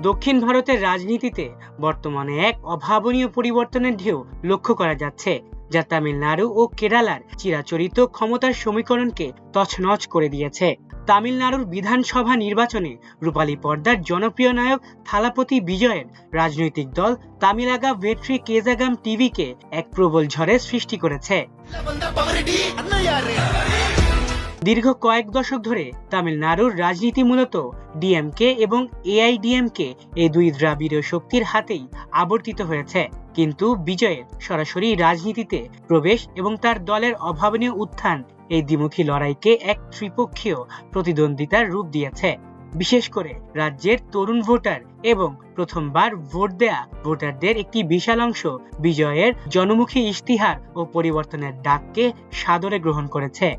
দক্ষিণ ভারতের রাজনীতিতে বর্তমানে এক অভাবনীয় পরিবর্তনের ঢেউ লক্ষ্য করা যাচ্ছে, যা তামিলনাড়ু ও কেরালার চিরাচরিত ক্ষমতার সমীকরণকে তছনছ করে দিয়েছে। তামিলনাড়ুর বিধানসভা নির্বাচনে রূপালী পর্দার জনপ্রিয় নায়ক থালাপতি বিজয়ের রাজনৈতিক দল তামিলাগা ভেট্রি কেজাগাম টিভিকে এক প্রবল ঝড়ের সৃষ্টি করেছে। দীর্ঘ কয়েক দশক ধরে তামিলনাড়ুর রাজনীতি মূলত ডিএমকে এবং এআইডিএমকে এই দুই দ্রাবিড়ীয় শক্তির হাতেই আবর্তিত হয়েছে। কিন্তু বিজয়ের সরাসরি রাজনীতিতে প্রবেশ এবং তার দলের অভাবনীয় উত্থান এই দ্বিমুখী লড়াইকে এক ত্রিপক্ষীয় প্রতিদ্বন্দ্বিতার রূপ দিয়েছে। বিশেষ করে রাজ্যের তরুণ ভোটার এবং প্রথমবার ভোট দেয়া ভোটারদের একটি বিশাল অংশ বিজয়ের জনমুখী ইশতিহার ও পরিবর্তনের ডাককে সাদরে গ্রহণ করেছে।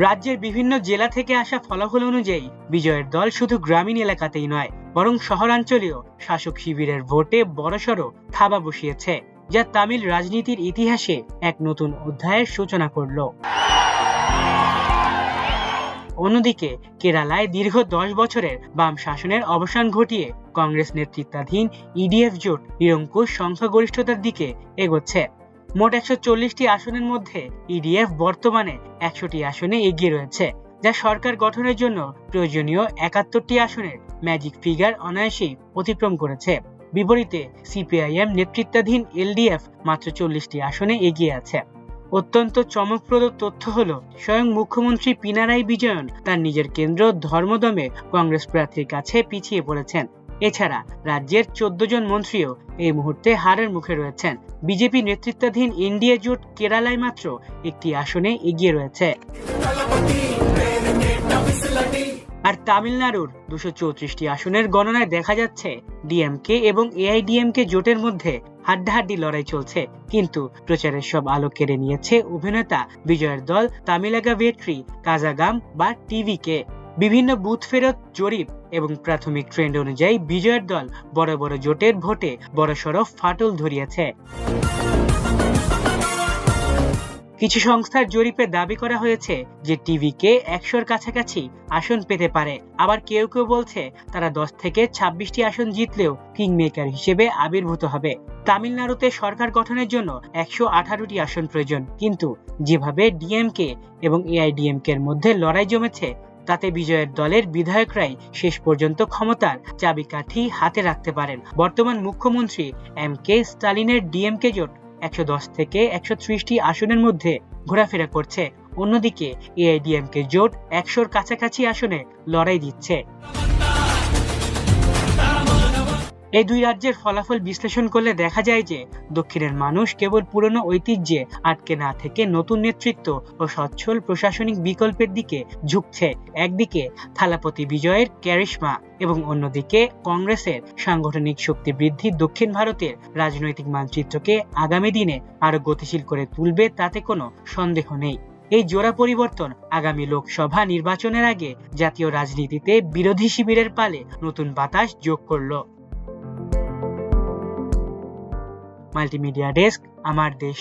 রাজ্যের বিভিন্ন জেলা থেকে আসা ফলাফল অনুযায়ী বিজয়ের দল শুধু গ্রামীণ এলাকাতেই নয়, বরং শহরাঞ্চলীয় শাসক শিবিরের ভোটে বড়সড় থাবা বসিয়েছে, যা তামিল রাজনীতির ইতিহাসে এক নতুন অধ্যায়ের সূচনা করল। অন্যদিকে কেরালায় দীর্ঘ 10 বছরের বাম শাসনের অবসান ঘটিয়ে কংগ্রেস নেতৃত্বাধীন ইডিএফ জোট নিরঙ্কুশ সংখ্যাগরিষ্ঠতার দিকে এগোচ্ছে। মোট 140টি আসনের মধ্যে ইডিএফ বর্তমানে 100টি আসনে এগিয়ে রয়েছে, যা সরকার গঠনের জন্য প্রয়োজনীয় 71টি আসনের ম্যাজিক ফিগার অনায়াসেই অতিক্রম করেছে। বিপরীতে সিপিআইএম নেতৃত্বাধীন এলডিএফ মাত্র 40টি আসনে এগিয়ে আছে। অত্যন্ত চমকপ্রদ তথ্য হলো, স্বয়ং মুখ্যমন্ত্রী পিনারাই বিজয়ন তার নিজের কেন্দ্র ধর্মদমে কংগ্রেস প্রার্থীর কাছে পিছিয়ে পড়েছেন। এছাড়া রাজ্যের 14 জন মন্ত্রীও এই মুহূর্তে হারের মুখে রয়েছেন। বিজেপি নেতৃত্বাধীন এনডিএ জোট কেরালায় মাত্র একটি আসনে এগিয়ে রয়েছে। আর তামিলনাড়ুর 234টি আসনের গণনায় দেখা যাচ্ছে ডিএমকে এবং এআইডিএমকে জোটের মধ্যে হাড্ডাহাড্ডি লড়াই চলছে। কিন্তু প্রচারের সব আলো কেড়ে নিয়েছে অভিনেতা বিজয়ের দল তামিলাগা ভেট্রি কাজাগাম বা টিভিকে। বিভিন্ন বুথ ফেরত জরিপ এবং প্রাথমিক ট্রেন্ড অনুযায়ী বিজয়ের দল বড় বড় জোটের ভোটে বড়সড় ফাটল ধরিয়েছে। কিছু সংস্থার জরিপে দাবি করা হয়েছে যে টিভিকে 100-র কাছাকাছি আসন পেতে পারে। আবার কেউ কেউ বলছে তারা 10 থেকে 26টি আসন জিতলেও কিংমেকার হিসেবে আবির্ভূত হবে। তামিলনাড়ুতে সরকার গঠনের জন্য 118টি আসন প্রয়োজন, কিন্তু যেভাবে ডিএমকে এবং এআইডিএমকে এর মধ্যে লড়াই জমেছে, তাতে বিজয়ের দলের বিধায়করাই শেষ পর্যন্ত ক্ষমতার চাবিকাঠি হাতে রাখতে পারেন। বর্তমান মুখ্যমন্ত্রী এমকে স্টালিনের ডিএমকে জোট 110 থেকে 130টি আসনের মধ্যে ঘোরাফেরা করছে। অন্যদিকে এআইডিএমকে জোট 100-র কাছাকাছি আসনে লড়াই দিচ্ছে। এই দুই রাজ্যের ফলাফল বিশ্লেষণ করলে দেখা যায় যে দক্ষিণের মানুষ কেবল পুরনো ঐতিহ্যে আটকে না থেকে নতুন নেতৃত্ব ও সচ্ছল প্রশাসনিক বিকল্পের দিকে ঝুঁকছে। একদিকে থালাপতি বিজয়ের ক্যারিশমা এবং অন্যদিকে কংগ্রেসের সাংগঠনিক শক্তি বৃদ্ধি দক্ষিণ ভারতের রাজনৈতিক মানচিত্রকে আগামী দিনে আরো গতিশীল করে তুলবে, তাতে কোনো সন্দেহ নেই। এই জোড়া পরিবর্তন আগামী লোকসভা নির্বাচনের আগে জাতীয় রাজনীতিতে বিরোধী শিবিরের পালে নতুন বাতাস যোগ করল। মাল্টিমিডিয়া ডেস্ক, আমার দেশ।